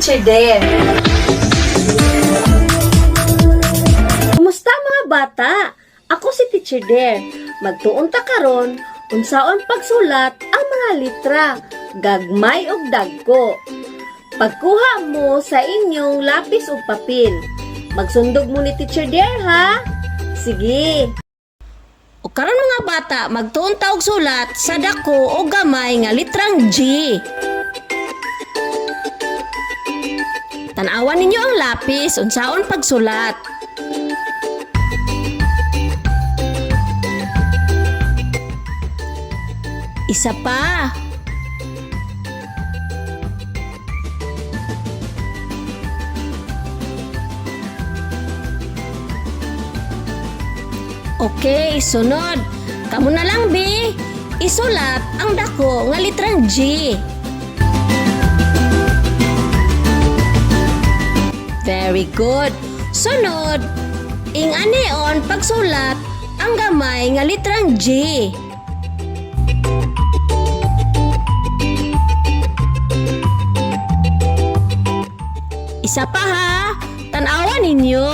Teacher Dare. Kumusta mga bata? Ako si Teacher Dare. Magtuon ta karon unsaon pagsulat ang mga litra, gagmay ug dagko. Pagkuha mo sa inyong lapis ug papel. Magsundog mo ni Teacher Dare ha? Sige. O karon mga bata, magtuon ta og sulat sa dako o gamay nga litrang G. Tan-awan ninyo ang lapis unsaon pagsulat. Isa pa. Okay, sunod. Kamu na lang, B. Isulat ang dako nga litrang G. Very good. Sunod, ing-aneon pagsulat ang gamay nga litrang G. Isa pa ha, tan-awan ninyo.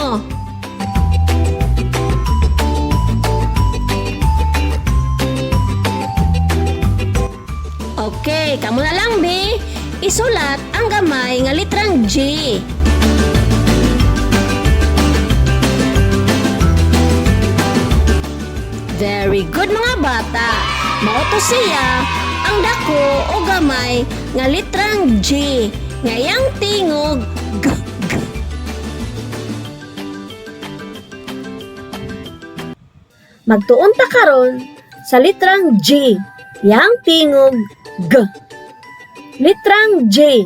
Okay, kamu na lang, B. Isulat ang gamay nga litrang G. Very good mga bata. Mao to siya ang dako o gamay nga litrang G. Ngayang tingog G. Magtuon ta karon sa litrang G. Yang tingog G. Litrang J.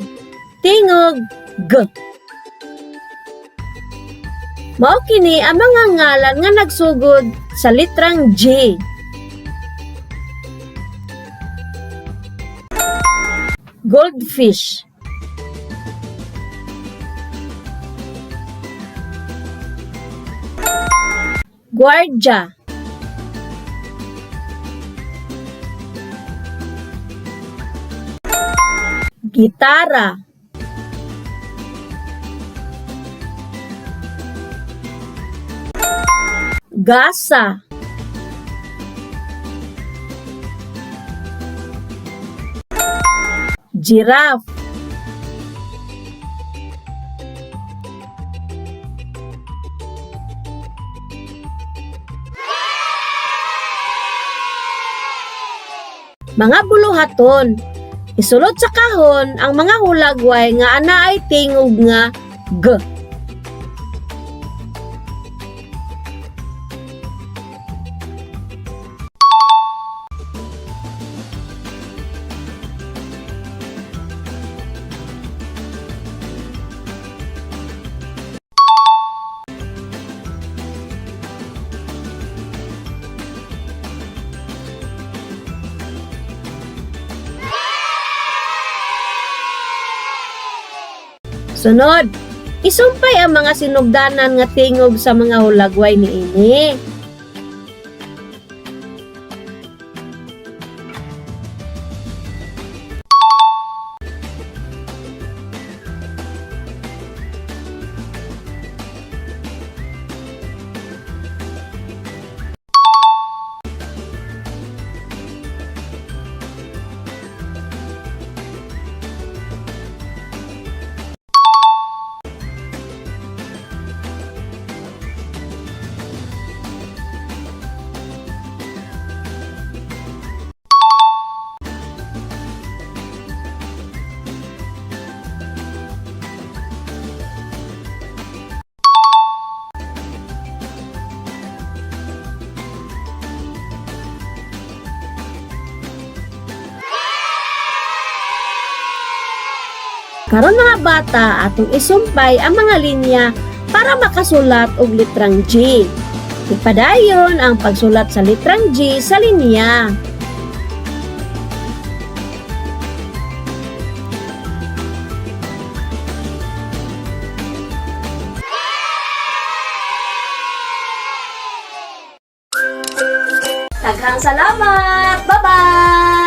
Tingog G. Mao kini ang mga ngalan nga nagsugod sa litrang J. Goldfish. Guardia. Gitara. Gasa. Giraffe. Mga buluhaton. Isulod sa kahon ang mga hulagway nga ana ay tingog nga G. Sunod, isumpay ang mga sinugdanan nga tingog sa mga hulagway niini. Karon mga bata, atong isumpay ang mga linya para makasulat og litrang G. Ipadayon ang pagsulat sa litrang G sa linya. Daghang salamat! Bye-bye!